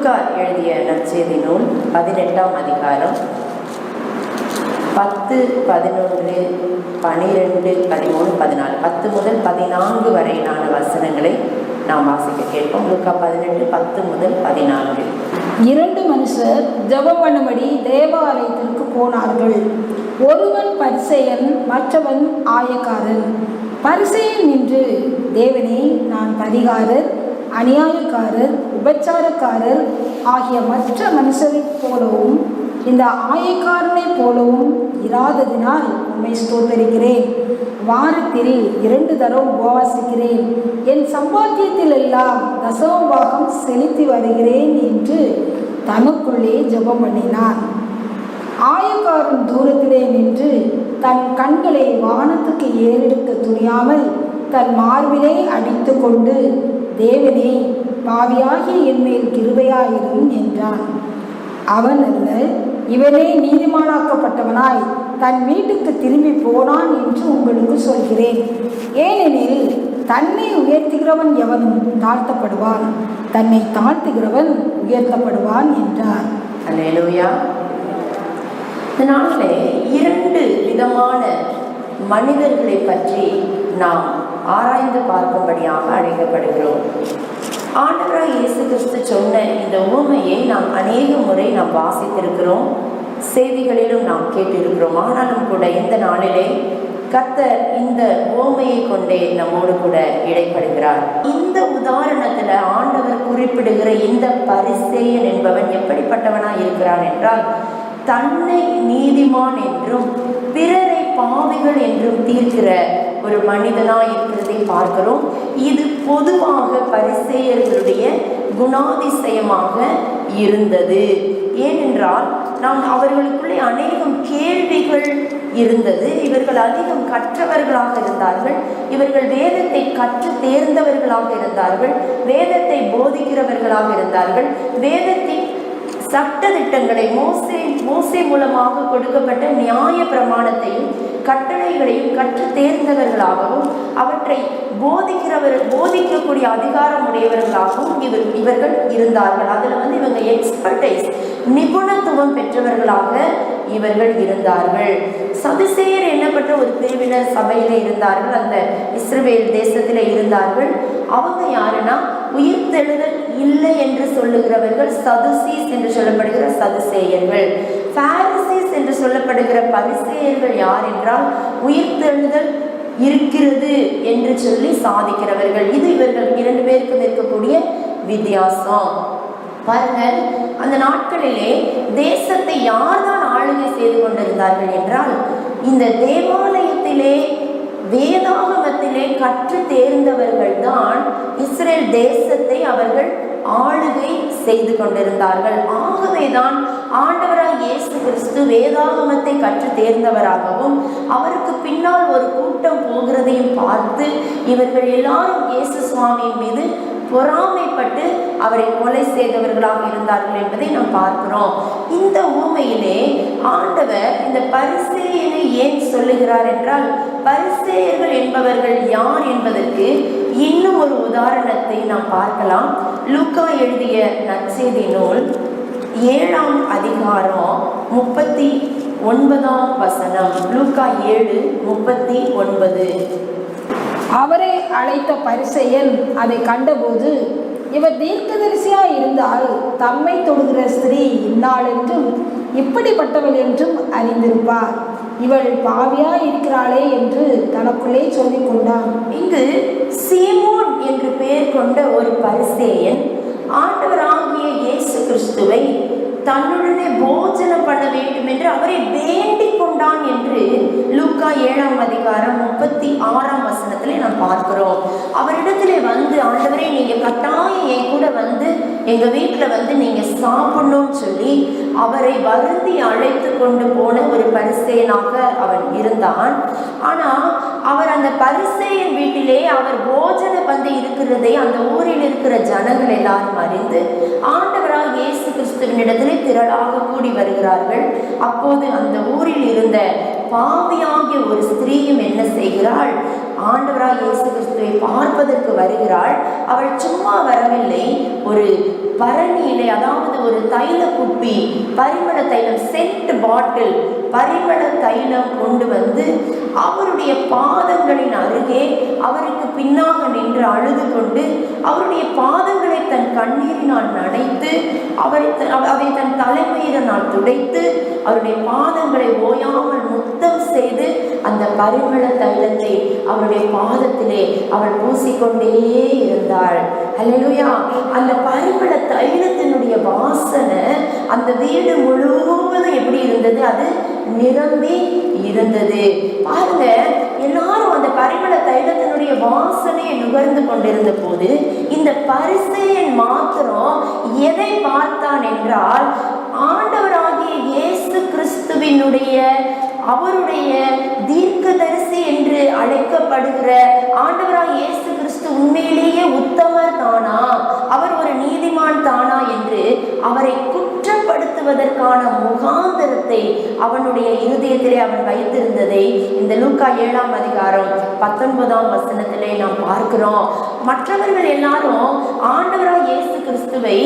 லூக்கா எழுதிய நற்செய்தி நூல் 18ஆம் அதிகாரம் 10, 11, 12, 13, 14 10 முதல் 14 வரையிலான வசனங்களை நாம் வாசிக்க கேட்போம். லூக்கா 18 10 முதல் 14. 2 மனுஷர் ஜெபம் பண்ணும்படி தேவாலயத்திற்கு போனார்கள். ஒருவன் பரிசேயன், மற்றவன் ஆயக்காரன். பரிசேயன் நின்று, தேவனே, நான் பரிகாரர், அநியாயக்காரர், உபச்சாரக்காரர் ஆகிய மற்ற மனுஷரைப் போலவும் இந்த ஆயக்காரனைப் போலவும் இராததினால் உம்மை ஸ்தோத்தரிக்கிறேன். வாரத்தில் 2 தரம் உபவாசிக்கிறேன். என் சம்பாத்தியத்தில் எல்லாம் தசமபாகம் செலுத்தி வருகிறேன் என்று தனக்குள்ளே ஜெபம் பண்ணினான். ஆயக்காரன் தூரத்திலே நின்று தன் கண்களை வானத்துக்கு ஏறெடுக்க துணியாமல் தன் மார்பிலே அடித்து கொண்டு, தேவனே, பாவியாகிய என்மேல் கிருபையாயிரும் என்றான். அவன் அல்ல, இவனே நீதிமானாக்கப்பட்டவனாய் தன் வீட்டுக்கு திரும்பி போனான் என்று உங்களுக்கு சொல்கிறேன். ஏனெனில் தன்னை உயர்த்துகிறவன் எவனும் தாழ்த்தப்படுவான், தன்னை தாழ்த்துகிறவன் உயர்த்தப்படுவான் என்றார். அல்லேலூயா. இந்த நாளிலே 2 விதமான மனிதர்களை பற்றி நாம் ஆராய்ந்து பார்க்கும்படியாக அழைக்கப்படுகிறோம். ஆண்டவராய் இயேசு கிறிஸ்து சொன்ன இந்த உவமையை நாம் அநேக முறை நாம் வாசித்திருக்கிறோம், செய்திகளிலும் நாம் கேட்டிருக்கிறோம். ஆனாலும் கூட இந்த நாளிலே கர்த்தர் இந்த உவமையை கொண்டே நம்மோடு கூட இடைப்படுகிறார். இந்த உதாரணத்துல ஆண்டவர் குறிப்பிடுகிற இந்த பரிசேயன் என்பவன் எப்படிப்பட்டவனாய் இருக்கிறான் என்றால், தன்னை நீதிமான் என்றும் பிறரை பாவிகள் என்றும் தீர்க்கிற ஒரு மனிதனாய் இருக்கிறதை பார்க்கிறோம். இது பொதுவாக பரிசேயர்களுடைய குணாதிசயமாக இருந்தது. ஏனென்றால் அவர்களுக்குள்ளே அநேகம் கேள்விகள் இருந்தது. இவர்கள் அதிகம் கற்றவர்களாக இருந்தார்கள். இவர்கள் வேதத்தை கற்று தேர்ந்தவர்களாக இருந்தார்கள். வேதத்தை போதிக்கிறவர்களாக இருந்தார்கள். வேதத்தின் சட்ட திட்டங்களை மோசே மூலமாக கொடுக்கப்பட்ட நியாய பிரமாணத்தையும் கட்டளைகளையும் கற்று தேர்ந்தவர்களாகவும் அவற்றை போதிக்கக்கூடிய அதிகாரம் உடையவர்களாகவும் இவர்கள் இருந்தார்கள். அதில் இவங்க எக்ஸ்பர்டைஸ், நிபுணத்துவம் பெற்றவர்களாக இவர்கள் இருந்தார்கள். சதுசேயர் என்னப்பட்ட ஒரு பிரிவினர் சபையில இருந்தார்கள், அந்த இஸ்ரவேல் தேசத்தில இருந்தார்கள். அவங்க யாருன்னா, உயிர்த்தெழுதல் இல்லை என்று சொல்லுகிறவர்கள் சதுசீஸ் என்று சொல்லப்படுகிற சதுசேயர்கள். பாரிசீஸ் என்று சொல்லப்படுகிற பரிசேயர்கள் யார் என்றால், உயிர்த்தெழுதல் இருக்கிறது என்று சொல்லி சாதிக்கிறவர்கள். இது இவர்கள் 2 பேருக்கும் இருக்கக்கூடிய வித்தியாசம். பாருங்கள், அந்த நாட்களிலே தேசத்தை யார்தான் ஆளுகை செய்து கொண்டிருந்தார்கள் என்றால், இந்த தேவாலயத்திலே வேதாகமத்திலே கற்று தேர்ந்தவர்கள் தான் இஸ்ரேல் தேசத்தை அவர்கள் ஆளுகை செய்து கொண்டிருந்தார்கள். ஆகவேதான் ஆண்டவராய் இயேசு கிறிஸ்து வேதாகமத்தை கற்று தேர்ந்தவராகவும் அவருக்கு பின்னால் ஒரு கூட்டம் போகிறதையும் பார்த்து இவர்கள் எல்லாரும் இயேசு சுவாமியின் மீது பொறாமைப்பட்டு அவரை கொலை செய்தவர்களாக இருந்தார்கள் என்பதை நாம் பார்க்கிறோம். இந்த உவமையிலே ஆண்டவர் இந்த பரிசேயனை ஏன் சொல்லுகிறார் என்றால், பரிசேயர்கள் என்பவர்கள் யார் என்பதற்கு இன்னும் ஒரு உதாரணத்தை நாம் பார்க்கலாம். லூக்கா எழுதிய நற்செய்தி நூல் 7ஆம் அதிகாரம் 39ஆம் வசனம். லூக்கா 7:39. அவரை அழைத்த பரிசேயன் அதை கண்டபோது, இவர் தீர்க்கதரிசியாய் இருந்தால் தம்மை தொடுகிற ஸ்திரீ இன்னாள் என்றும் இப்படிப்பட்டவள் என்றும் அறிந்திருப்பார். இவள் பாவியாய் இருக்கிறாளே என்று தனக்குள்ளே சொல்லிக் கொண்டான். இங்கு சீமோன் என்று பெயர் கொண்ட ஒரு பரிசேயன் ஆண்டவராகிய இயேசு கிறிஸ்துவை தன்னுடனே போஜனம் பண்ண வேண்டும் என்று அவரை வேண்டிக் கொண்டான் என்று லூக்கா 7ஆம் அதிகாரம் 36ஆம் வசனத்திலே நாம் பார்க்கிறோம். அவரிடத்திலே வந்து, ஆண்டவரே, நீங்க கட்டாயம் என் கூட வந்து எங்க வீட்டில் நீங்க சாப்பிடணும்னு சொல்லி அவரை வருந்தி அழைத்து கொண்டு போன ஒரு பரிசேயனாக அவன் இருந்தான். ஆனா அவர் அந்த பரிசேயன் வீட்டிலே அவர் போஜன பந்தி இருக்கிறதை அந்த ஊரில் இருக்கிற ஜனங்கள் எல்லாரும் அறிந்து ஆண்டவராக இயேசு கிறிஸ்துவினிடத்திலே திரளாக கூடி வருகிறார்கள். அப்போது அந்த ஊரில் இருந்த பாவியாகிய ஒரு ஸ்திரீயும் என்ன செய்கிறாள், ஆண்டவராய் இயேசு கிறிஸ்துவை பார்ப்பதற்கு வருகிறாள். அவள் சும்மா வரவில்லை. ஒரு பரணியிலே, அதாவது ஒரு தைல குப்பி, பரிமள தைலம், சென்ட் பாட்டில் பரிமள தைலம் கொண்டு வந்து அவருடைய பாதங்களின் அருகே அவருக்கு பின்னாக நின்று அழுது கொண்டு அவருடைய பாதங்களை தன் கண்ணீரினால் நனைத்து அதை தன் தலைமையினால் துடைத்து அவருடைய பாதங்களை ஓயாமல் முத்தம் செய்து அந்த பரிமள தைலத்தை அவருடைய பாதத்திலே அவள் பூசிக்கொண்டே இருந்தாள். அல்லேலூயா. அந்த பரிமள தைலத்தினுடைய வாசனை அந்த வீடு முழுவதும் எப்படி இருந்தது? அது நிரம்பி இருந்தது. பாருங்க, எல்லாரும் அந்த பரிமள தைலத்தினுடைய வாசனையை நுகர்ந்து கொண்டிருந்த போது இந்த பரிசேயன் மாத்திரம் எதை பார்த்தான் என்றால், ஆண்டவராகிய இயேசு கிறிஸ்துவினுடைய அவருடைய தீர்க்கதரிசி என்று அழைக்கப்படுகிற ஆண்டவராய் இயேசு கிறிஸ்து உண்மையிலேயே உத்தமர் தானா, அவர் ஒரு நீதிமான் தானா என்று அவரை குற்றப்படுத்துவதற்கான முகாந்திரத்தை அவனுடைய இருதயத்திலே அவன் வைத்திருந்ததை இந்த லூக்கா 7ஆம் அதிகாரம் 19ஆம் வசனத்திலே நாம் பார்க்கிறோம். மற்றவர்கள் எல்லாரும் ஆண்டவராய் இயேசு கிறிஸ்துவை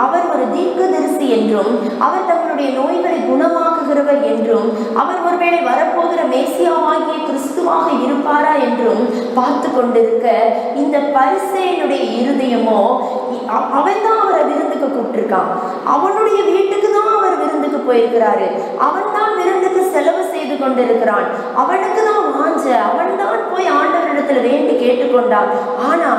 அவர் ஒரு தீர்க்கதரிசி என்றும் அவர் தங்களுடைய நோய்களை குணமாக்குகிறவர் என்றும் அவர் ஒருவேளை வரப்போகிற மேசியாவாகிய கிறிஸ்துவாக இருப்பாரா என்றும் பார்த்து கொண்டிருக்க, இந்த பரிசேயனுடைய இருதயமோ அவன் தான் அவரை விருந்துக்கு கூப்பிட்டிருக்கான். அவனுடைய வீட்டுக்கு தான் அவர் விருந்துக்கு போயிருக்கிறாரு. அவன் தான் விருந்துக்கு செலவு செய்து கொண்டிருக்கிறான். அவனுக்கு தான் வாஞ்ச, அவன் தான் போய் ஆண்டவரிடத்துல வேண்டி கேட்டுக்கொண்டான். ஆனா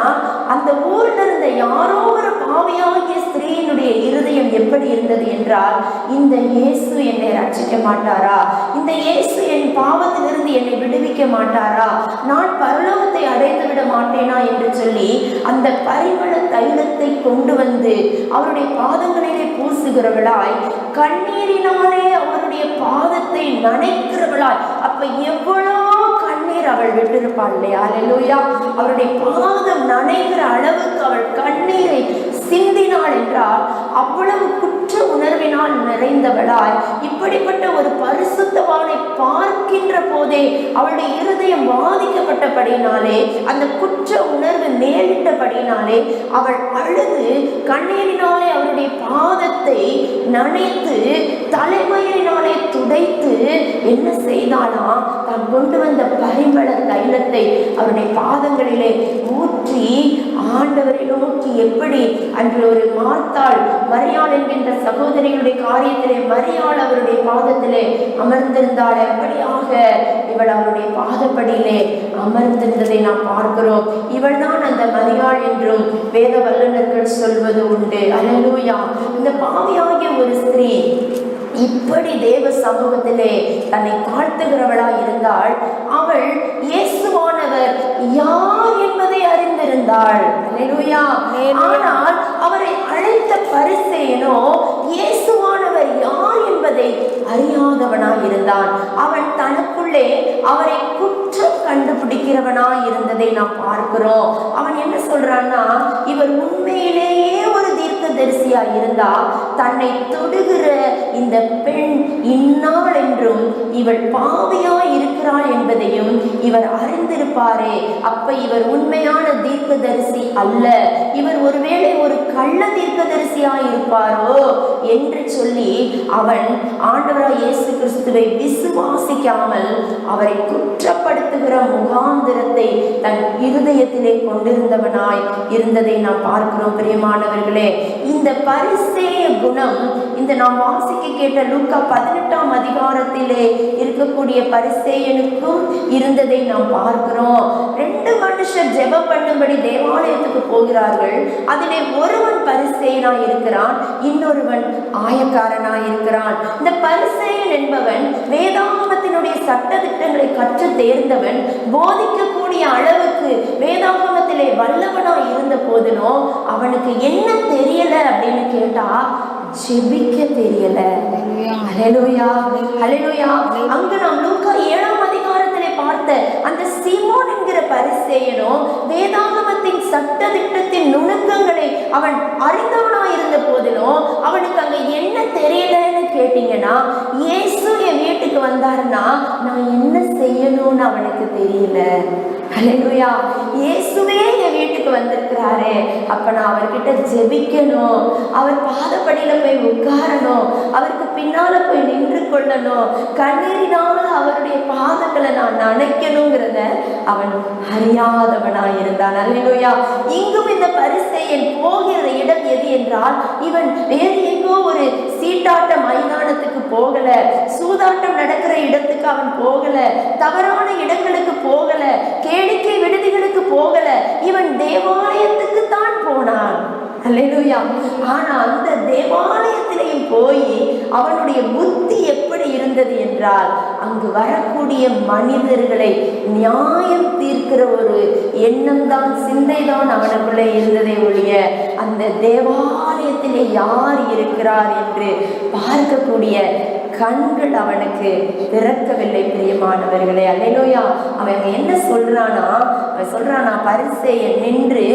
அந்த ஊரில் இருந்த யாரோ ஒரு பாவியாகிய ஸ்திரீயினுடைய இருதயம் எப்படி இருந்தது என்றால், இந்த இயேசு என்னை ரட்சிக்க மாட்டாரா? இந்த இயேசு என் பாவத்திலிருந்து என்னை விடுவிக்க மாட்டாரா? நான் பரலோகத்தை அடைந்து விட மாட்டேனா என்று சொல்லி அந்த பரிமள தைலத்தை கொண்டு வந்து அவருடைய பாதங்களிலே பூசுகிறவளாய், கண்ணீரினாலே அவருடைய பாதத்தை நனைக்கிறவளாய், அப்ப எவ்வளோ கண்ணீர் அவள் விட்டிருப்பாள் இல்லையா? அல்லேலூயா. அவருடைய பாதம் நனைகிற அளவுக்கு அவள் கண்ணீரை சிந்தினாள் என்றால் அவ்வளவு குற்ற உணர்வினால் நிறைந்தவளாய், இப்படிப்பட்ட ஒரு பரிசுத்தவானை பார்க்கின்ற போதே அவளுடைய இருதயம் பாதிக்கப்பட்டபடினாலே, அந்த குற்ற உணர்வு நேரிட்டபடினாலே அவள் அழுது கண்ணீரினாலே அவருடைய பாதத்தை நனைத்து தலைமையினாலே துடைத்து என்ன செய்தானா, தான் கொண்டு வந்த பரிமள தைலத்தை அவருடைய பாதங்களிலே ஊற்றி ஆண்டவரை நோக்கி, எப்படி அன்று ஒரு மார்த்தாள் மரியாள் என்கின்ற சகோதரிகளுடைய காரியத்திலே மரியாள் அவருடைய பாதத்திலே அமர்ந்திருந்தாள், அப்படியாக இவள் அவருடைய பாதப்படியிலே அமர்ந்திருந்ததை நாம் பார்க்கிறோம். இவள் தான் அந்த மரியாள் என்றும் வேத வல்லுநர்கள் சொல்வது உண்டு. அல்லேலூயா. இந்த பாவியாகிய ஒரு ஸ்திரீ இப்படி தேவ சமூகத்திலே தன்னை தாழ்த்துகிறவளாய் இருந்தால், அவள் இயேசுவானவர் யார் என்பதை அறிந்திருந்தாள். அல்லேலூயா. ஆனால் அவரை அழைத்த பரிசேயனோ இயேசுவானவர் யார் என்பதை அறியாதவனாய் இருந்தான். அவன் தனக்குள்ளே அவரை குற்றம் கண்டுபிடிக்கிறவனாய் இருந்ததை நாம் பார்க்கிறோம். அவன் என்ன சொல்றான்னா, இவர் உண்மையிலேயே ஒரு தீர்க்கதரிசியா இருந்தா தன்னை தொடுகிற இந்த பெண் இன்னாள் என்றும் இவள் பாவியாய் இருக்கிறாள் என்பதையும் இவர் அறிந்திருப்பாரே. அப்ப இவர் உண்மையான தீர்க்கதரிசி அல்ல, இவர் ஒருவேளை ஒரு கள்ள தீர்க்கதரிசியாய் இருப்பாரோ என்று சொல்லி அவன் ஆண்டவராய் இயேசு கிறிஸ்துவை விசுவாசிக்காமல் அவரை குற்றப்படுத்துகிற முகாந்திரத்தை தன் இருதயத்திலே கொண்டிருந்தவனாய் இருந்ததை நாம் பார்க்கிறோம். பிரியமானவர்களே, இந்த பரிசேய குணம் இந்த நாம் வாசிக்க கேட்ட லூக்கா 18ஆம் அதிகாரத்திலே இருக்கக்கூடிய பரிசேயனுக்கும் இருந்ததை நாம் பார்க்கிறோம். 2 மனுஷர் ஜெபம் பண்ணும்படி தேவாலயத்துக்கு போகிறார்கள். அதிலே ஒருவன் பரிசேயனாய் இருக்கிறான், இன்னொருவன் ஆயக்காரனாய் இருக்கிறான். இந்த பரிசேயன் என்பவன் வேதாகமத்தினுடைய சட்ட திட்டங்களை கற்று தேர்ந்தவன், போதிக்கக்கூடிய அளவுக்கு வேதாகமத்திலே வல்லவனாய் இருந்த போதிலும் அவனுக்கு என்ன தெரியல அப்படின்னு கேட்டா, ஜெபிக்க தெரியல. ஹல்லேலூயா, ஹல்லேலூயா. அங்கு நாம் லூக்கா 7ஆம் அதிகாரத்திலே பார்த்த அந்த சீமோன் என்கிற பரிசேயனோ வேதாகமத்தின் சட்ட திட்டத்தின் நுணுக்கங்களை அவன் அறிந்தவனாய் இருந்த போதிலும் அவனுக்கு அங்க என்ன தெரியலன்னு கேட்டீங்கன்னா, இயேசு என் வீட்டுக்கு வீட்டுக்கு வந்தாருன்னா நான் என்ன செய்யணும்னு அவனுக்கு தெரியல. ஹல்லேலூயா. இயேசுவே என் வீட்டுக்கு வந்திருக்கிறாரு, அப்ப நான் அவர்கிட்ட ஜெபிக்கணும், அவர் பாதப்படியில போய் உட்காரணும், அவருக்கு பின்னால போய் நின்று கொள்ளணும், கண்ணீரினால் அவருடைய பாதங்களை நான் நனைக்கணுங்கிறத அவன் அறியாதவனாய் இருந்தான். ஹல்லேலூயா. இங்கும் இந்த பரிசேயன் போகிற இடம் எது என்றால், இவன் வேறு எங்கோ ஒரு சீட்டாட்ட மைதானத்துக்கு போகல, சூதாட்டம் நடக்கிற இடத்துக்கு அவன் போகல, தவறான இடங்களுக்கு போகல, கேளிக்கை விடுதிகளுக்கு போகல, இவன் தேவாலயத்துக்கு தான் போனான். அல்லேலூயா. ஆனா அந்த தேவாலயத்திலையும் போய் அவனுடைய புத்தி எப்படி இருந்தது என்றால், அங்கு வரக்கூடிய மனிதர்களை நியாயம் தீர்க்கிற ஒரு எண்ணம் தான், சிந்தை தான் அவனுக்குள்ளே இருந்ததை ஒழிய அந்த தேவாலயத்திலே யார் இருக்கிறார் என்று பார்க்கக்கூடிய கண்கள் அவனுக்கு திறக்கவில்லை. பிரியமானவர்களே, அல்லேலூயா. அவன் என்ன சொல்றானா, பரிசேயன் நின்று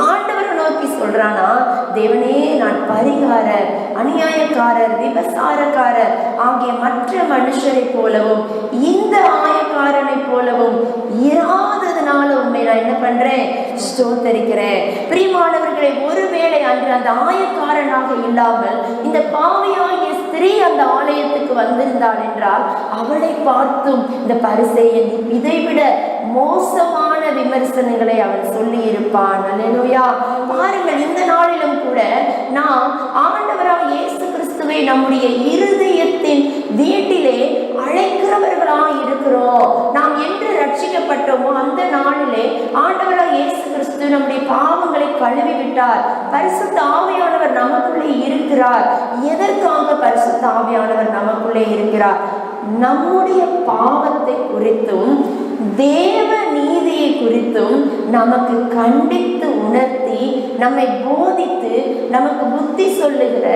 ஆண்டவரை நோக்கி சொல்றானா, தேவனே, நான் பரிகாரர், அநியாயக்காரர், விபசாரக்காரர் ஆகிய மற்ற மனுஷரை போலவும் இந்த ஆயக்காரனை போலவும் இராததுனால உண்மை நான் என்ன பண்றேன், ஸ்தோத்தரிக்கிறேன். பிரியமானவர்களை, ஒருவேளை அன்று அந்த ஆயக்காரனாக இல்லாமல் இந்த பாவியாகிய ஸ்திரீ அந்த ஆலயத்துக்கு வந்திருந்தாள் என்றால், அவளை பார்த்தும் இந்த பரிசேயன் இதைவிட மோசமான விமர்சனங்களை அவன் சொல்லி இருப்பான். அல்லேலூயா. பாருங்கள், இந்த நாளிலும் கூட நாம் ஆண்டவராக இயேசு கிறிஸ்துவை நம்முடைய இருதயத்தின் வீட்டிலே அழைக்கிறவர்களாக இருக்கிறோம். நாம் என்று ரட்சிக்கப்பட்டோமோ அந்த நாளிலே ஆண்டவராக இயேசு கிறிஸ்து நம்முடைய பாவங்களை கழுவி விட்டார். பரிசுத்த ஆவியானவர் நமக்குள்ளே இருக்கிறார். எதற்காக பரிசுத்த ஆவியானவர் நமக்குள்ளே இருக்கிறார்? நம்முடைய பாவத்தை குறித்தும் தேவ நீதியை குறித்தும் நமக்கு கண்டித்து உணர்த்தி, நம்மை போதித்து, நமக்கு புத்தி சொல்லுகிற,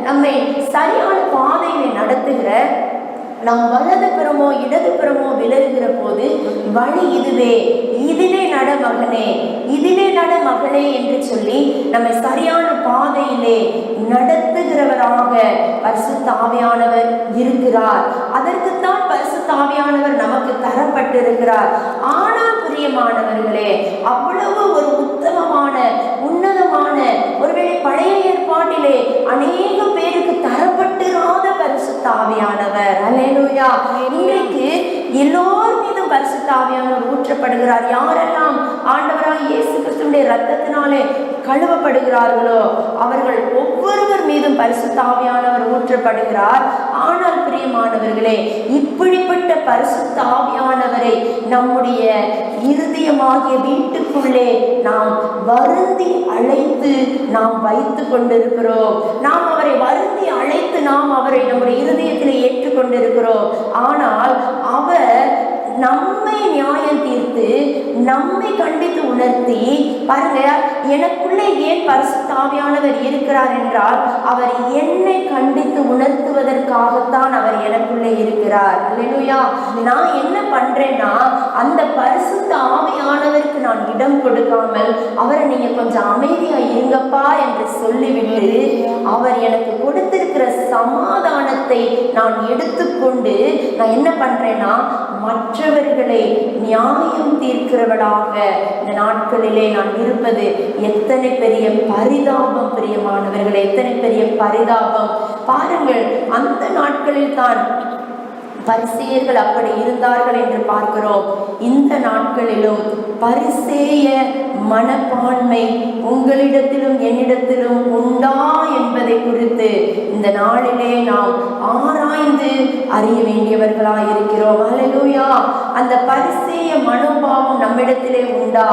நம்மை சரியான பாதையை நடத்துகிற, நாம் வலது புறமோ இடது புறமோ விலகுகிற போது வழி இதுவே, இதிலே நட மகனே, இதிலே நட மகளே என்று சொல்லி நம்மை சரியான பாதையிலே நடத்துகிறவராக பரிசுத்த ஆவியானவர் இருக்கிறார். அதற்குத்தான் பரிசுத்த ஆவியானவர் நமக்கு தரப்பட்டிருக்கிறார். ஆனால் பிரியமானவர்களே, அவ்வளவு ஒரு உத்தமமான உன்னதமான, ஒருவேளை பழைய ஏற்பாட்டிலே அநேக பேருக்கு தரப்பட்டிராத பரிசுத்த ஆவியானவர், அல்லேலூயா, இன்றைக்கு எல்லோர் மீதும் பரிசுத்த ஆவியானவர் ஊற்றப்படுகிறார். யாரெல்லாம் ஆண்டவராக இயேசு கிறிஸ்துவினுடைய இரத்தத்தினாலே கழுவப்படுகிறார்களோ அவர்கள் ஒவ்வொருவர் மீதும் பரிசுத்த ஆவியானவர் ஊற்றப்படுகிறார். ஆனால் பிரியமானவர்களே, இப்படிப்பட்ட பரிசுத்த ஆவியானவரை நம்முடைய இருதயமாகிய வீட்டுக்குள்ளே நாம் வருந்தி அழைத்து நாம் வைத்து கொண்டிருக்கிறோம். நாம் அவரை வருந்தி அழைத்து நாம் அவரை நம்முடைய இருதயத்தில் ஏற்றுக்கொண்டிருக்கிறோம். ஆனால் அவர் நம்மை நியாயம் தீர்த்து, நம்மை கண்டித்து உணர்த்தி, பாருங்க, எனக்குள்ளே ஏன் பரிசுத்த ஆவியானவர் இருக்கிறார் என்றால், அவர் என்னை கண்டித்து உணர்த்துவதற்காகத்தான் அவர் எனக்குள்ளே இருக்கிறார். அல்லேலூயா. நான் என்ன பண்றேன்னா, அந்த பரிசுத்த ஆவியானவருக்கு நான் இடம் கொடுக்காமல், அவரை நீங்க கொஞ்சம் அமைதியா இருங்கப்பா என்று சொல்லிவிட்டு, அவர் எனக்கு கொடுத்திருக்கிற சமாதானத்தை நான் எடுத்துக்கொண்டு நான் என்ன பண்றேன்னா, மற்றவர்களை நியாயம் தீர்க்கிறவளாக இந்த நாட்களிலே நான் இருப்பது எத்தனை பெரிய பரிதாபம் பிரியமானவர்களே, எத்தனை பெரிய பரிதாபம். பாருங்கள், அந்த நாட்களில் தான் பரிசேயர்கள் அப்படி இருந்தார்கள் என்று பார்க்கிறோம். இந்த நாட்களிலும் பரிசேய மனப்பான்மை உங்களிடத்திலும் என்னிடத்திலும் உண்டா என்பதை குறித்து இந்த நாளிலே நாம் ஆராய்ந்து அறிய வேண்டியவர்களாய் இருக்கிறோம். அல்லேலூயா. அந்த பரிசேய மனோபாவம் நம்மிடத்திலே உண்டா?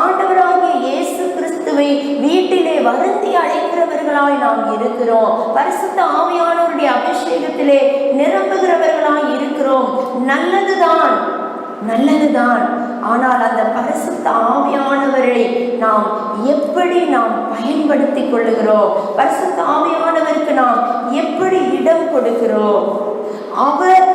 ஆண்டவராகிய இயேசு கிறிஸ்துவை வீட்டிலே வருந்தி அழைக்கிறவர்களாய் நாம் இருக்கிறோம். பரிசுத்த ஆவியானவருடைய அபிஷேகத்திலே நிரம்புகிறவர்களாய் இருக்கிறோம். நல்லதுதான், நல்லதுதான். ஆனால் அந்த பரிசுத்த ஆவியானவரை நாம் எப்படி நாம் பயன்படுத்தி கொள்ளுகிறோம்? பரிசுத்த ஆவியானவருக்கு நாம் எப்படி இடம் கொடுக்கிறோம்? அவர்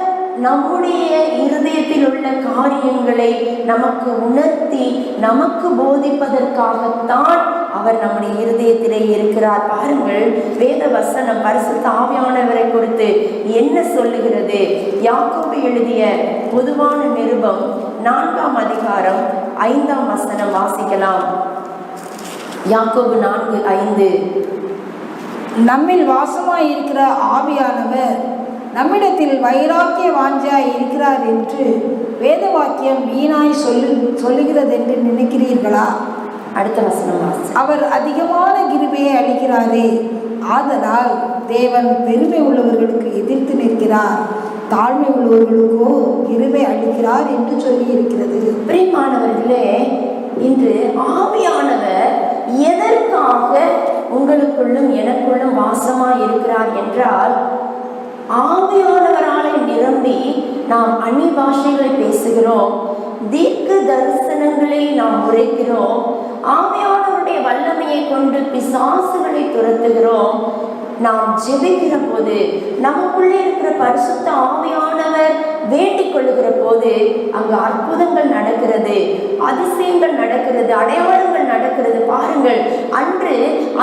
நம்முடைய இருதயத்தில் உள்ள காரியங்களை நமக்கு உணர்த்தி நமக்கு போதிப்பதற்காகத்தான் அவர் நம்முடைய இருதயத்திலே இருக்கிறார். பாருங்கள், வேத வசனம் பரிசுத்த ஆவியானவரை குறித்து என்ன சொல்லுகிறது? யாக்கோபு எழுதிய பொதுவான நிருபம் 4ஆம் அதிகாரம் 5ஆம் வசனம் வாசிக்கலாம். யாக்கோபு 4:5. நம்மில் வாசமாய் இருக்கிற ஆவியானவர் நம்மிடத்தில் வைராக்கிய வாஞ்சாய் இருக்கிறார் என்று வேத வாக்கியம் வீணாய் சொல்லுகிறது என்று நினைக்கிறீர்களா? அடுத்த வசனம் வாசி. அவர் அதிகமான கிருபையை அளிக்கிறாரே, ஆதலால் தேவன் பெருமை உள்ளவர்களுக்கு எதிர்த்து நிற்கிறார், தாழ்மை உள்ளவர்களுக்கோ கிருபை அளிக்கிறார் என்று சொல்லி இருக்கிறது. பிரியமானவர்களே, இன்று ஆவியானவர் எதற்காக உங்களுக்குள்ளும் எனக்குள்ளும் வாசமாய் இருக்கிறார் என்றால், ஆவியானவராலே நிரம்பி நாம் அந்நிய பாஷைகளை பேசுகிறோம், தீர்க்க தரிசனங்களை நாம் உரைக்கிறோம், ஆவியானவருடைய வல்லமையை கொண்டு பிசாசுகளை துரத்துகிறோம். நாம் ஜெபிக்கிற போது, நமக்குள்ளே இருக்கிற பரிசுத்த ஆவியானவர் வேண்டிக் கொள்ளுகிற போது அங்கு அற்புதங்கள் நடக்கிறது, அதிசயங்கள் நடக்கிறது, அடையாளங்கள் நடக்கிறது. பாருங்கள், அன்று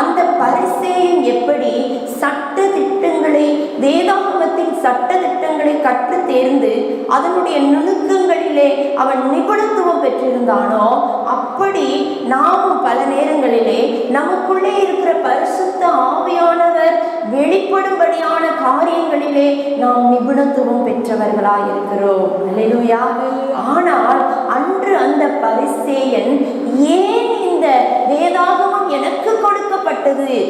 அந்த பரிசேயன் எப்படி சட்ட திட்டங்களை, வேதாகமத்தின் சட்ட திட்டங்களை கற்று தேர்ந்து அதனுடைய நுணுக்கங்களிலே அவன் நிபுணத்துவம் பெற்றிருந்தானோ, அப்படி நாமும் பல நேரங்களிலே நமக்குள்ளே இருக்கிற பரிசுத்த ஆவியானவர் வெளிப்படும்படியான காரியங்களிலே நாம் நிபுணத்துவம் பெற்றவர்களாய் இருக்கிறோம். அல்லேலூயா. ஆனால் அன்று அந்த பரிசேயன் ஏன் இந்த வேதாகமம் எனக்கு கொடுக்கப்பட்டது,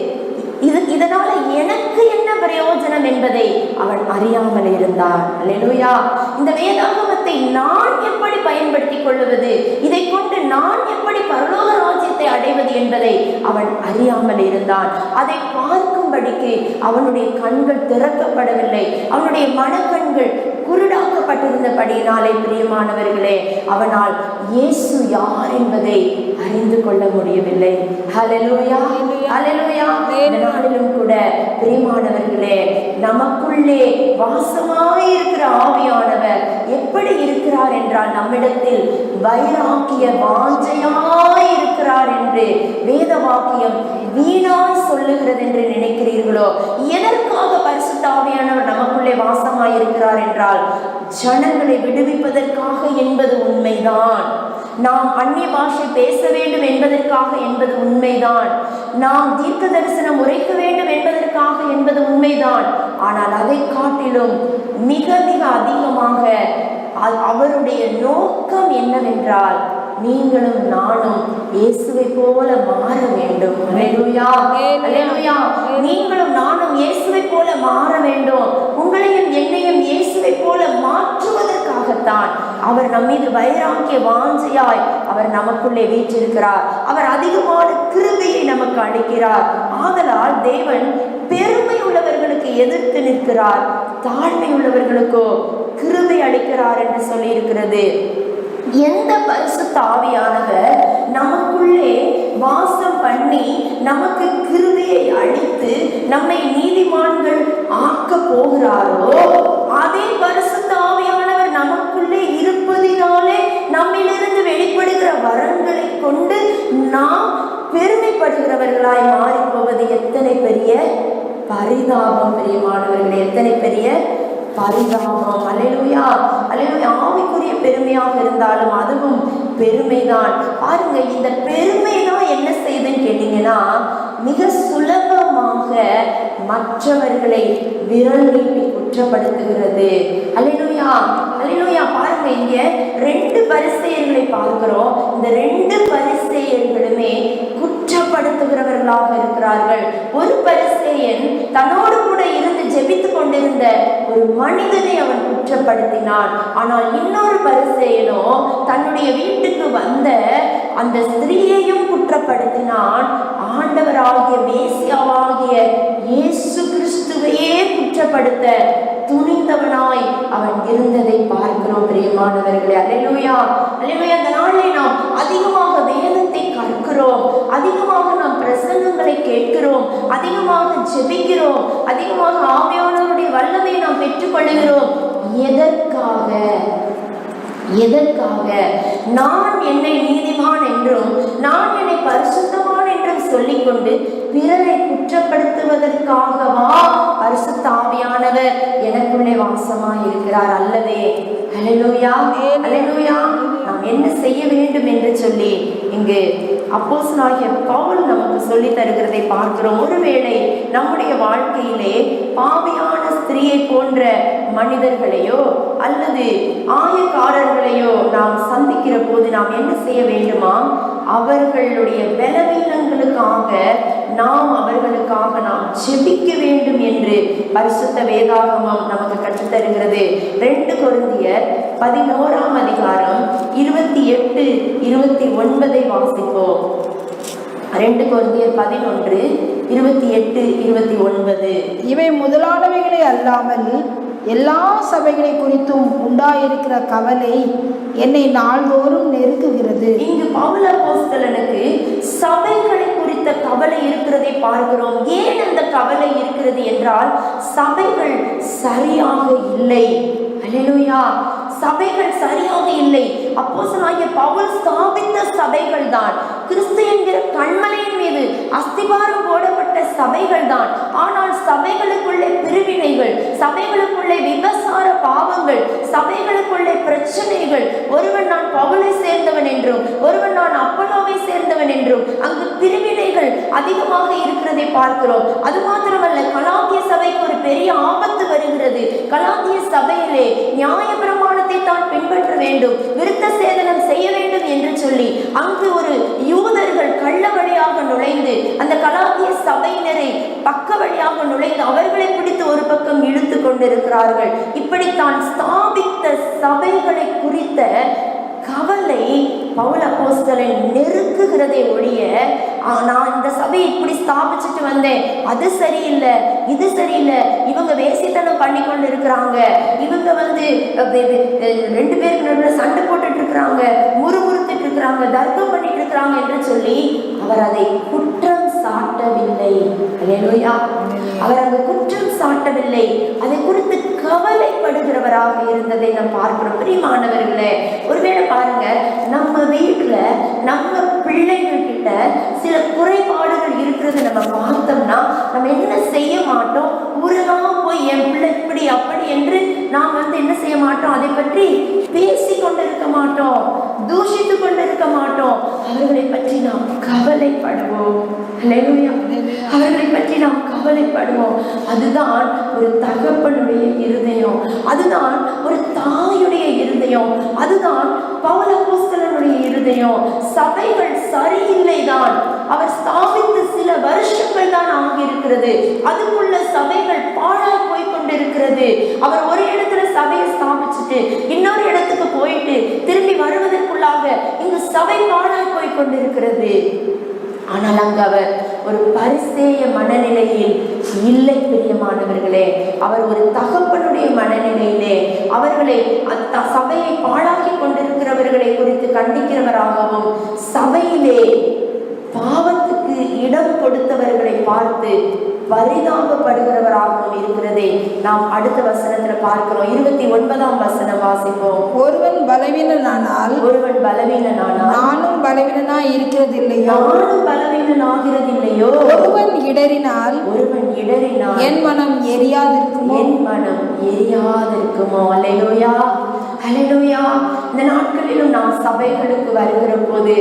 இதனால எனக்கு என்ன பிரயோஜனம் என்பதை அவன் அறியாமல் இருந்தான். அல்லேலூயா. இந்த வேதாகமத்தை நான் எப்படி பயன்படுத்திக் கொள்வது, இதை கொண்டு நான் எப்படி பரலோக ராஜ்யத்தை அடைவது என்பதை அவன் அறியாமல் இருந்தான். அதை பார்க்கும்படிக்கு அவனுடைய கண்கள் திறக்கப்படவில்லை, அவனுடைய மனக்கண்கள் குருடாக்கப்பட்டிருந்தபடியினாலே பிரியமானவர்களே, அவனால் இயேசு யார் என்பதை அறிந்து கொள்ள முடியவில்லை. ஹல்லேலூயா, ஹல்லேலூயா. நாளிலும் கூட பிரியமானவர்களே, நமக்குள்ளே வாசமாயிருக்கிற ஆவியானவர் எப்படி இருக்கிறார் என்றால், நம்மிடத்தில் வைராக்கிய வாஞ்சையாய் இருக்கிறார் என்று வேத வாக்கியம் வீணாய் சொல்லுகிறது என்று நினைக்கிறீர்களோ? எதற்காக பரிசுத்த ஆவியானவர் நமக்குள்ளே வாசமாயிருக்கிறார் என்றால், ஜனங்களை விடுவிப்பதற்காக என்பது உண்மைதான். நாம் அந்நிய பாஷை பேச வேண்டும் என்பதற்காக என்பது உண்மைதான். நாம் தீர்க்க தரிசனம் உரைக்க வேண்டும் என்பதற்காக என்பது உண்மைதான். ஆனால் அதை காட்டிலும் மிக மிக அதிகமாக அவருடைய நோக்கம் என்னவென்றால், நீங்களும் நானும் இயேசுவை போல மாற வேண்டும். அல்லேலூயா, அல்லேலூயா. நீங்களும் நானும் இயேசுவை போல மாற வேண்டும். உங்களையும் என்னையும் இயேசுவை போல மாற்றுவதற்காகத்தான் அவர் நம்மீது வைராக்கிய வாஞ்சையாய் அவர் நமக்குள்ளே வீற்றிருக்கிறார். அவர் அதிகமான கிருபையை நமக்கு அளிக்கிறார். ஆதலால் தேவன் பெருமை உள்ளவர்களுக்கு எதிர்த்து நிற்கிறார், தாழ்மை உள்ளவர்களுக்கோ கிருபை அளிக்கிறார் என்று சொல்லி இருக்கிறது. எந்த பரிசுத்த ஆவியானவர் நமக்குள்ளே வாசம் பண்ணி நமக்கு கிருபையை அளித்து நம்மை நீதிமான்கள் ஆக்க போகிறாரோ, அதே பரிசுத்த ஆவியானவர் நமக்குள்ளே இருப்பதினாலே நம்மிலிருந்து வெளிப்படுகிற வரங்களை கொண்டு நாம் பெருமைப்படுகிறவர்களாய் மாறி போவது எத்தனை பெரிய பரிதாபம் பிரியமானவர்களே, எத்தனை பெரிய பரிதாபம். அல்லேலூயா, அல்லேலூயா. ஆவிக்குரிய பெருமையாக இருந்தாலும் அதுவும் பெருமைதான். பாருங்க, இந்த பெருமை தான் என்ன செய்யுதுன்னு கேட்டீங்கன்னா, மிக சுலபமாக மற்றவர்களை விரல் நீட்டி குற்றப்படுத்துகிறது. அல்லேலூயா, அல்லேலூயா. பாருங்க, இங்க 2 பரிசேயர்களை பார்க்கிறோம். இந்த 2 பரிசேயர்களுமே குற்றப்படுத்துகிறவர்களாக இருக்கிறார்கள். ஒரு பரிசேயன் தன்னோடு கூட இருந்து ஜெபித்துக் கொண்டிருந்த ஒரு மனிதனை அவன் குற்றப்படுத்தினான். ஆனால் இன்னொரு பரிசேயனோ தன்னுடைய வீட்டுக்கு வந்த அந்த ஸ்திரீயையும் குற்றப்படுத்தினான். ஆண்டவராகிய மேசியாவாகிய இயேசு கிறிஸ்துவையே குற்றப்படுத்த துணிந்தவனாய் அவன் இருந்ததை பார்க்கிறோம் பிரியமானவர்களே. அல்லேலூயா, அல்லேலூயா. அந்த நாளிலே நாம் அதிகமாக வேதத்தை கற்கிறோம், அதிகமாக நாம் பிரசங்கங்களை கேட்கிறோம், அதிகமாக ஜெபிக்கிறோம், அதிகமாக ஆவியானவருடைய வல்லமையை நாம் பெற்றுக்கொள்கிறோம். எதற்காக? என்பதற்காக, நான் என்னை நீதிமான் என்றும் நான் என்னை பரிசுத்தமான் என்றும் சொல்லிக்கொண்டு பிறரை குற்றப்படுத்துவதற்காகவா பரிசுத்த ஆவியானவர் எனக்குள்ளே வாசமாய் இருக்கிறார்? அல்லவே. ஹல்லேலூயா, ஹல்லேலூயா. நாம் என்ன செய்ய வேண்டும் என்று சொல்லி இங்கு அப்போஸ்தலனாகிய பவுல் நமக்கு சொல்லி தருகிறதை பார்க்கிறோம். ஒருவேளை நம்முடைய வாழ்க்கையிலே பாவியான ஸ்திரீயை போன்ற மனிதர்களையோ அல்லது ஆயக்காரர்களையோ நாம் சந்திக்கிற போது நாம் என்ன செய்ய வேண்டுமா? அவர்களுடைய பலவீனங்களுக்காக நாம் ஜெபிக்க வேண்டும் என்று பரிசுத்த வேதாகமம் நமக்கு கற்றுத்தருகிறது. 2 கொரிந்தியர் 11ஆம் அதிகாரம் 28, 29 வாசிப்போம். 2 கொரிந்தியர் 11, 28, 29. இவை முதலானவைகளை அல்லாமல் எல்லா சபைகளை குறித்தும் உண்டாயிருக்கிற கவலை என்னை நாள்தோறும் நெருக்குகிறது. இங்கு பவுல் அப்போஸ்தலனுக்கு சபைகளை குறித்த கவலை இருக்கிறதை பார்க்கிறோம். ஏன் அந்த கவலை இருக்கிறது என்றால், சபைகள் சரியாக இல்லை. அல்லேலூயா. சபைகள் சரியாக இல்லை. அப்போஸ்தலனாகிய பவுல் ஸ்தாபித்த சபைகள் தான், கிறிஸ்து என்கிற கண்மலையின் மீது அஸ்திபாரம் போடப்பட்ட சபைகள் தான். ஆனால் சபைகளுக்குள்ளே பிரிவினைகள், சபைகளுக்குள்ளே விபசார பாவங்கள், சபைகளுக்குள்ளே பிரச்சனைகள், ஒருவன் நான் பவுலை சேர்ந்தவன் என்றும் ஒருவன் நான் அப்பல்லோவை சேர்ந்தவன் என்றும் அங்கு பிரிவினைகள் அதிகமாக இருக்கிறதை பார்க்கிறோம். அது மாத்திரமல்ல, கலாத்திய சபைக்கு ஒரு பெரிய ஆபத்து வருகிறது. கலாத்திய சபையிலே நியாயப்பிரமாணத்தை தான் பின்பற்ற வேண்டும், விருத்த சேதனம் செய்ய வேண்டும் என்று சொல்லி அங்கு ஒரு யூதர்கள் கள்ள வழியாக நுழைந்து அந்த கலாத்திய சபையினரை பக்க வழியாக நுழைந்து அவர்களை பிடித்து ஒரு பக்கம் இழுத்து கொண்டிருக்கிறார்கள். இப்படித்தான் ஸ்தாபித்த சபைகளை குறித்த கவலை பவுல் அப்போஸ்தலன் நெருக்குகிறதை ஒழிய, நான் இந்த சபையை இப்படி ஸ்தாபிச்சுட்டு வந்தேன், அது சரியில்லை, இது சரியில்லை, இவங்க வேசித்தனம் பண்ணி கொண்டு இருக்கிறாங்க, இவங்க 2 பேருக்கு நடுவில் சண்டை போட்டுட்டு இருக்கிறாங்க, முறுமுறுத்துட்டு இருக்கிறாங்க, தர்க்கம் பண்ணிட்டு இருக்கிறாங்க என்று சொல்லி அவர் அதை குற்றம் சாட்டவில்லை. அல்லேலூயா. அவர் அந்த குற்றம் சாட்டவில்லை, அதை குறித்து கவலைப்படுகிறவராக இருந்ததை நாம் பார்க்கிறோம். பிரியமானவர்களே, ஒருவேளை பாருங்க, நம்ம வீட்டுல நம்ம பிள்ளைகள் கிட்ட சில குறைபாடுகள் இருக்கிறது நம்ம பார்த்தோம்னா நம்ம என்ன செய்ய மாட்டோம்? ஊரெல்லாம் போய் என் பிள்ளை இப்படி அப்படி என்று நாம் என்ன செய்ய மாட்டோம்? அதை பற்றி பேசி கொண்டிருக்க மாட்டோம், தூஷித்து கொண்டிருக்க மாட்டோம். அவர்களை பற்றி நாம் கவலைப்படுவோம். அவர்களை பற்றி நாம் கவலைப்படுவோம். அதுதான் ஒரு தகப்பனுடைய இருதயம், அதுதான் ஒரு தாயுடைய இருதயம், அதுதான் பவுல் அப்போஸ்தலனுடைய இருதயம். சபைகள் சரியில்லைதான், அவர் ஸ்தாபித்து சில வருஷங்கள் தான் ஆகியிருக்கிறது, அதுக்குள்ள சபைகள் பாழாய் போய் கொண்டிருக்கிறது. அவர் ஒரு இடத்துல சபையை ஸ்தாபிச்சுட்டு இன்னொரு இடத்துக்கு போயிட்டு திரும்பி வருவதற்குள்ளாக இங்கு சபை பாழாய் போய் கொண்டிருக்கிறது. ஆனால் அங்கு அவர் ஒரு பரிசேய மனநிலையில் இல்லை. பிரியமானவர்களே, அவர் ஒரு தகப்பனுடைய மனநிலையிலே அவர்களை அந்த சபையை பாழாக்கி கொண்டிருக்கிறவர்களை குறித்து கண்டிக்கிறவராகவும், சபையிலே பாவத்துக்கு இடம் கொடுத்தவர்களை பார்த்து பரிதாபப்படுகிறவராகவும் இருக்கிறதை நாம் அடுத்த வசனத்துல பார்க்கிறோம். 29ஆம் வசனம் வாசிப்போம். ஒருவன் பலவீனனானால் நானும் பலவீனனாய் இருக்கிறதில்லையோ, ஒருவன் இடறினால் என் மனம் எரியாதிருக்குமோ. அல்லேலூயா, அல்லேலூயா. இந்த நாட்களிலும் நாம் சபைகளுக்கு வருகிற போது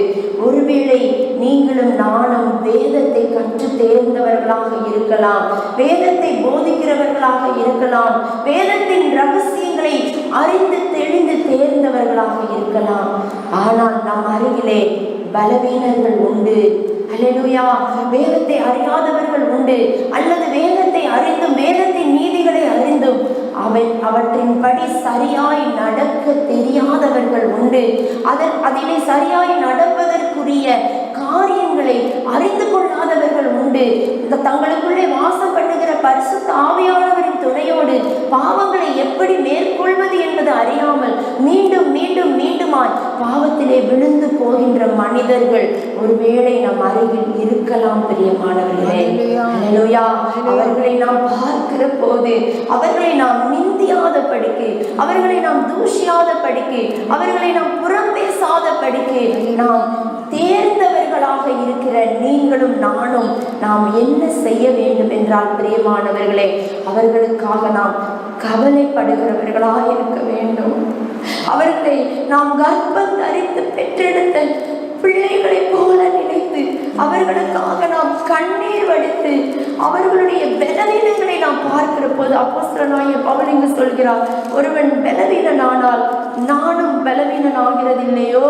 ஒருவேளை நீங்களும் நானும் வேதத்தை கற்று தேர்ந்தவர்களாக இருக்கலாம், வேதத்தை போதிக்கிறவர்களாக இருக்கலாம், வேதத்தின் ரகசியங்களை அறிந்து தெளிந்து தேர்ந்தவர்களாக இருக்கலாம். ஆனால் நம் அருகிலே பலவீனர்கள் உண்டு. அல்லேலூயா. வேதத்தை அறியாதவர்கள் உண்டு, அல்லது வேதத்தை அறிந்தும் வேதத்தின் நீதிகளை அறிந்தும் அவற்றின்படி சரியாய் நடக்க தெரியாதவர்கள் உண்டு. அதிலே சரியாய் நடப்பதற்குரிய காரியங்களை அறிந்து கொள்ளாதவர்கள் உண்டு. தங்களுக்குள்ளே வாசம் பண்ணுகிற பரிசுத்த ஆவியானவரின் துணையோடு பாவங்களை எப்படி மேற்கொள்வது என்பது அறியாமல் மீண்டும் மீண்டும் மீண்டுமாய் பாவத்திலே விழுந்து போகின்ற மனிதர்கள் ஒருவேளை நம் அருகில் இருக்கலாம் பிரியமானவர்களே. அல்லேலூயா. அவர்களை நாம் பார்க்கிற போது அவர்களை நாம் நிந்தியாத படிக்கு, அவர்களை நாம் தூஷியாத படிக்கு, அவர்களை நாம் புறம் பேசாத படிக்கு நாம் தேர்ந்தவர்களாக இருக்கிற நீங்களும் நானும் நாம் என்ன செய்ய வேண்டும் என்றால் பிரியமானவர்களே, அவர்களுக்காக நாம் கவலைப்படுகிறவர்களாக இருக்க வேண்டும். அவர்களை நாம் கர்ப்பம் தரித்து பெற்றெடுத்த பிள்ளைகளை போல நினைத்து அவர்களுக்காக நாம் கண்ணீர் வடித்து அவர்களுடைய பலவீனங்களை நாம் பார்க்கிற போது அப்போஸ்தலனாகிய பவுல் இங்கு சொல்கிறார், ஒருவன் பலவீனனானால் நானும் பலவீனனாகிறதில்லையோ.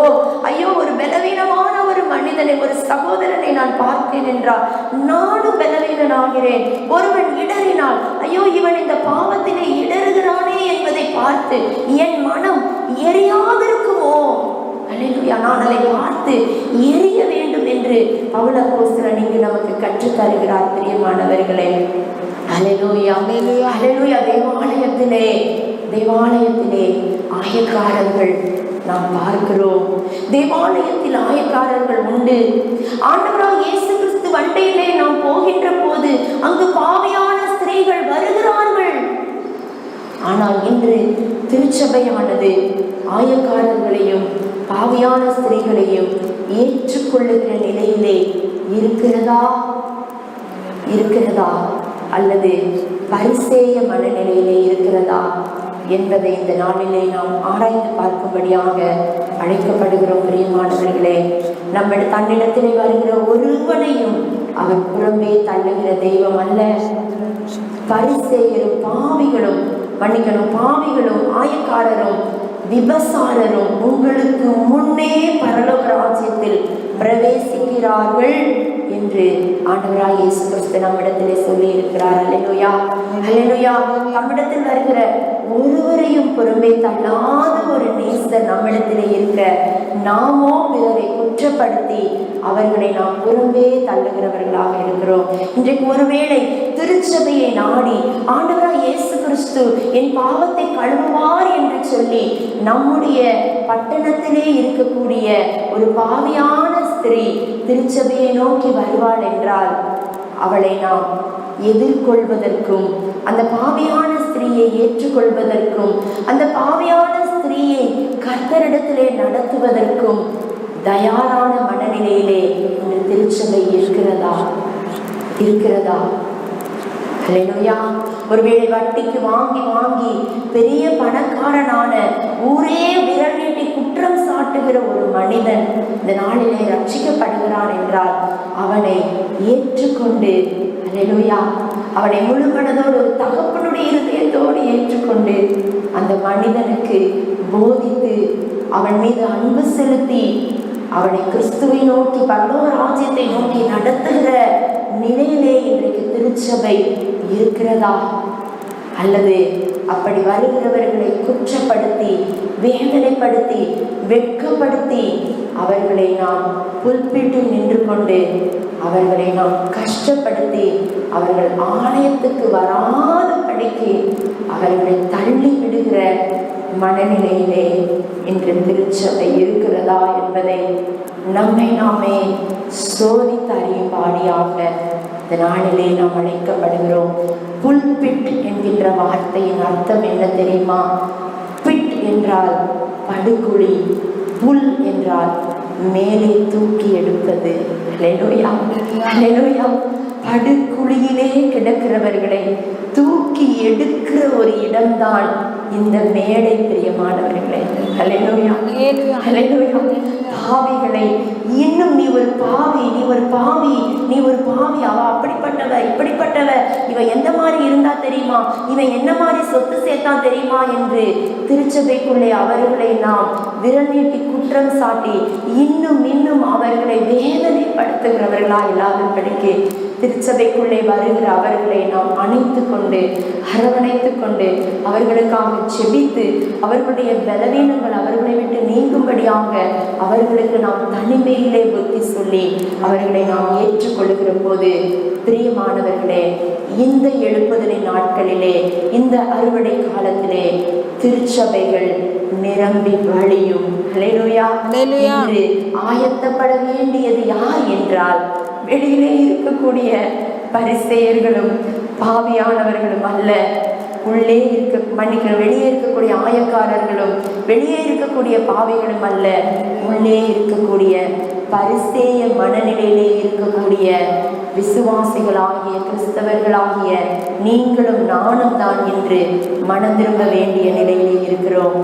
ஐயோ, ஒரு பலவீனமான ஒரு மனிதனை, ஒரு சகோதரனை நான் பார்த்தேன் என்றால் நானும் பலவீனனாகிறேன். ஒருவன் இடறினால் ஐயோ இவன் இந்த பாவத்திலே இடறுகிறானே என்பதை பார்த்து என் மனம் எரியாதிருக்குமோ. அல்லேலூயா. நான் அதை பார்த்து எரிய வேண்டும் என்று பவுல் அப்போஸ்தலன் இங்கு நமக்கு கற்றுத் தருகிறார் பிரியமானவர்களே. அல்லேலூயா. அல்லேலூயா. தேவாலயத்திலே ஆயக்காரர்கள் நாம் பார்க்கிறோம். தேவாலயத்தில் ஆயக்காரர்கள் உண்டு. ஆண்டவராகிய இயேசு கிறிஸ்து வண்டையிலே நாம் போகின்ற போது அங்கு பாவியான ஸ்திரீகள் வருகிறார்கள். ஆனால் இன்று திருச்சபையானது ஆயக்காரர்களையும் பாவியான ஸ்திரீகளையும் ஏற்றுக்கொள்ளுகிற நிலையிலே இருக்கிறதா அல்லது பரிசேய மனநிலையிலே இருக்கிறதா என்பதை இந்த நாளிலே நாம் ஆராய்ந்து பார்க்கும்படியாக அழைக்கப்படுகிறோம் பிரியமானவர்களே. நம்ம தன்னிடத்திலே வருகிற ஒருவனையும் அவர் புறம்பே தள்ளுகிற தெய்வம் அல்ல. பரிசேயரும் பாவிகளும் ஆயக்காரரும் விபசாரரும் உங்களுக்கு முன்னே பரலோக ராஜ்யத்தில் பிரவேசிக்கிறார்கள் என்று ஆண்டவராகிய இயேசு கிறிஸ்து நம்மிடத்திலே சொல்லி இருக்கிறார். அல்லேலூயா. அல்லேலூயா. நம்மிடத்தில் வருகிற ஒருவரையும் புறம்பே தள்ளாத ஒரு நேசர் நம்மிடத்திலே இருக்க நாமோ பிறரை குற்றப்படுத்தி அவர்களை நாம் புறம்பே தள்ளுகிறவர்களாக இருக்கிறோம். இன்றைக்கு ஒருவேளை திருச்சபையை நாடி ஆண்டவராகிய இயேசு கிறிஸ்து என் பாவத்தை கழுவுவார் என்று சொல்லி நம்முடைய பட்டணத்திலே இருக்கக்கூடிய ஒரு பாவியான ஸ்திரீ திருச்சபையை நோக்கி வருவாள் என்றால் அவளை நாம் எதிர்கொள்வதற்கும் அந்த பாவியான ஸ்திரீயை ஏற்றுக்கொள்வதற்கும் அந்த பாவியான ஸ்திரீயை கர்த்தரிடத்திலே நடத்துவதற்கும் தயாரான மனநிலையிலே இந்த திருச்சபை இருக்கிறதா? அல்லேலூயா. ஒருவேளை வட்டிக்கு வாங்கி பெரிய பணக்காரனான ஊரே விரல் நீட்டி குற்றம் சாட்டுகிற ஒரு மனிதன் இந்த நாளிலே ரட்சிக்கப்படுகிறான் என்றால் அவனை ஏற்றுக்கொண்டு, அல்லேலூயா, அவனை முழு மனதோடு ஒரு தகப்பனுடைய இருதயத்தோடு ஏற்றுக்கொண்டு அந்த மனிதனுக்கு போதித்து அவன் மீது அன்பு செலுத்தி அவனை கிறிஸ்துவை நோக்கி பரலோக ராஜ்யத்தை நோக்கி நடத்துகிற நிலையிலே இன்றைக்கு திருச்சபை இருக்கிறதா? அல்லது அப்படி வருகிறவர்களை குற்றப்படுத்தி வேதனைப்படுத்தி வெட்கப்படுத்தி அவர்களை நாம் புல்பிட்டில் நின்று கொண்டு அவர்களை நாம் கஷ்டப்படுத்தி அவர்கள் ஆலயத்துக்கு வராத படிக்கு அவர்களை தள்ளி விடுகிற மனநிலையிலே இன்று திருச்சபை இருக்கிறதா என்பதை நம்மை நாமே சோதித்து அறியும்படியாக இந்த நாளிலே நாம் அழைக்கப்படுகிறோம். புல்பிட் என்கின்ற வார்த்தையின் அர்த்தம் என்ன தெரியுமா? பிட் என்றால் படுகுழி, புல் என்றால் மேலே தூக்கி எடுப்பது. அல்லேலூயா. அல்லேலூயா. படுகுழியிலே கிடக்கிறவர்களை தூக்கி எடுக்கிற ஒரு இடம்தான் இந்த மேடை பிரியமானவர்களே. அல்லேலூயா. அல்லேலூயா. பாவிகளை இன்னும் நீ ஒரு பாவி, அவ அப்படிப்பட்டவ இப்படிப்பட்டவ, இவ எந்த மாதிரி இருந்தா தெரியுமா, இவன் என்ன மாதிரி சொத்து சேர்த்தான் தெரியுமா என்று திருச்சபைக்குள்ளே அவர்களை நாம் விரல் நீட்டி குற்றம் சாட்டி இன்னும் அவர்களை வேதனைப்படுத்துகிறவர்களா இல்லாதபடிக்கு திருச்சபைக்குள்ளே வருகிற அவர்களை நாம் அணைத்து கொண்டு அரவணைத்து கொண்டு அவர்களுக்காக செபித்து அவர்களுடைய பலவீனங்கள் அவர்களை விட்டு நீங்கும்படியாக அவர்களுக்கு நாம் தனிமையிலே புத்தி சொல்லி அவர்களை நாம் ஏற்றுக்கொள்கிற போது பிரியமானவர்களே, இந்த எழுப்புதலை நாட்களிலே, இந்த அறுவடை காலத்திலே திருச்சபைகள் நிரம்பி வழியும். ஹல்லேலூயா. இன்று ஆயத்தப்பட வேண்டியது யார் என்றால், வெளியிலே இருக்கக்கூடிய பரிசேயர்களும் பாவியானவர்களும் அல்ல, உள்ளே வெளியே இருக்கக்கூடிய ஆயக்காரர்களும் வெளியே இருக்கக்கூடிய பாவிகளும் அல்ல, உள்ளே இருக்கக்கூடிய பரிசேய மனநிலையிலே இருக்கக்கூடிய விசுவாசிகளாகிய கிறிஸ்தவர்களாகிய நீங்களும் நானும் தான் என்று மனம் திரும்ப வேண்டிய நிலையிலே இருக்கிறோம்.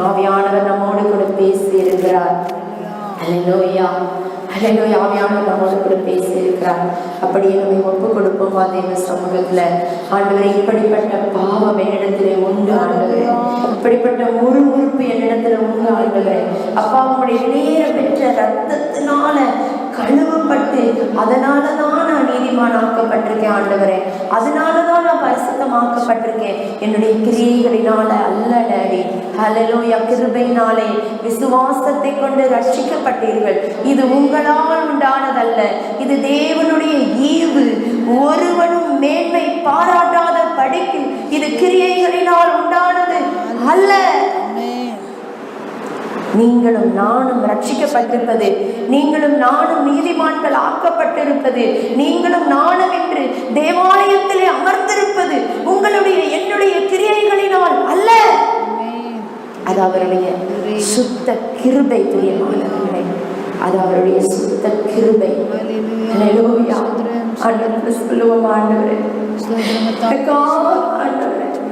ஆவியானவர் நம்மோடு கூட பேசி இருக்கிறார். அல்லேலூயா, அல்லேலூயா. ஆவியானவர் நம்மோடு கூட பேசி இருக்கிறார். அப்படியே நம்ம ஒப்பு கொடுப்போம் தேவ சமூகத்துல. ஆண்டவரே, இப்படிப்பட்ட பாவம் என்னிடத்திலே உண்டு ஆண்டவரே, இப்படிப்பட்ட முறுமுறுப்பு என்னிடத்துல உண்டு ஆண்டவரே. அப்பா, உங்களுடைய வெளியேற பெற்ற ரத்தத்தினால கழுவப்பட்டு அதனாலதான் நான் நீதிமானாக்கப்பட்டிருக்கேன் ஆண்டவரே, அதனாலதான் நான் பரிசுத்தமாக்கப்பட்டிருக்கேன். என்னுடைய கிரியைகளினால அல்ல டாடி. ஹல்லேலூயா. கிருபையினாலே விசுவாசத்தை கொண்டு ரட்சிக்கப்பட்டீர்கள். இது உங்களால் உண்டானதல்ல, இது தேவனுடைய ஈவு. ஒருவனும் மேன்மை பாராட்டாத படிக்கு இது கிரியைகளினால் உண்டானது அல்ல. நீங்களும் நானும் ரட்சிக்கப்பட்டிருப்பது, நீங்களும் நானும் நீதிமான்கள் ஆக்கப்பட்டிருப்பது, நீங்களும் நானும் என்று தேவாலயத்திலே அமர்ந்திருப்பது உங்களுடைய என்னுடைய கிரியைகளினால் அல்ல, அது அவருடைய சுத்த கிருபை. பிரியமானவர்களே, அது அவருடைய சுத்த கிருபை. ஹல்லேலூயா. ஆண்டவரே சொல்லுவோம், ஆண்டவரே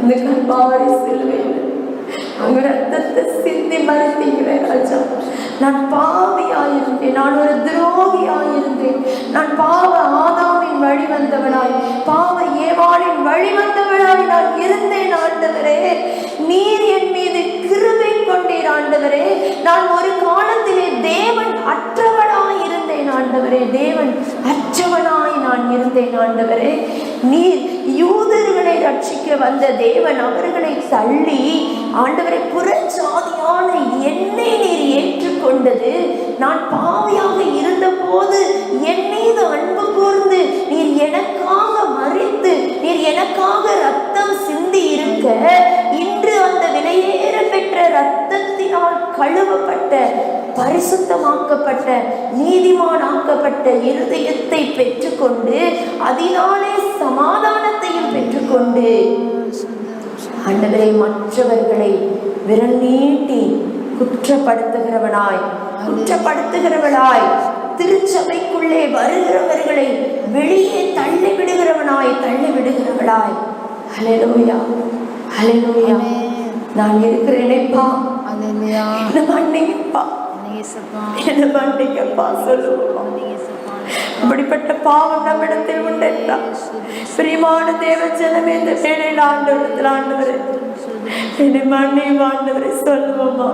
இந்த கல்வாரி சிலுவையில் உங்க ரத்தத்தை சிந்தி மறைத்தீங்களே ராஜா. நான் பாவியாயிருந்தேன், நான் ஒரு துரோகியாயிருந்தேன், நான் பாவ ஆதாமின் வழி வந்தவனாய், பாவ ஏவாளின் வழி வந்தவனாய் நான் இருந்தேன் ஆண்டவரே. நீர் என் மீது கிருபை கொண்டீர் ஆண்டவரே. நான் ஒரு காலத்திலே தேவன் அற்றவனாய் இருந்தேன் ஆண்டவரே, தேவன் அற்றவனாய் நான் இருந்தேன் ஆண்டவரே. நீர் யூதர்களை ரட்சிக்க வந்த தேவன் அவர்களை தள்ளி ஆண்டவரை புறஜாதியான என்னை நீர் ஏற்றுக்கொண்டது. நான் பாவியாக இருந்த போது என் மீது அன்பு கூர்ந்து நீர் எனக்காக மரித்து நீர் எனக்காக ரத்தம் சிந்தி இருக்க, இன்று அந்த விலையேற பெற்ற ரத்தத்தினால் கழுவப்பட்ட பரிசுத்தமாக்கப்பட்ட நீதிமானாக்கப்பட்ட இருதயத்தை பெற்றுக்கொண்டு அதனாலே சமாதானத்தையும் பெற்றுக்கொண்டு ஆண்டவரே, மற்றவர்களை விரல் நீட்டி குற்றப்படுத்துகிறவனாய் திருச்சபைக்குள்ளே வருகிறவர்களை வெளியே தள்ளி விடுகிறவளாய். ஹல்லேலூயா, ஹல்லேலூயா. நான் இருக்கிறேனேப்பா, என்ன மன்னிங்கப்பா, என்ன மன்னிங்கப்பா சொல்லுவோம். அப்படிப்பட்ட பாவம் நம்மிடத்தில் உண்டா? பிரியமான தேவ ஜனமே, இந்த வேளையில் ஆண்டவரே என்னை மன்னியும் ஆண்டவரை சொல்லுவோமா.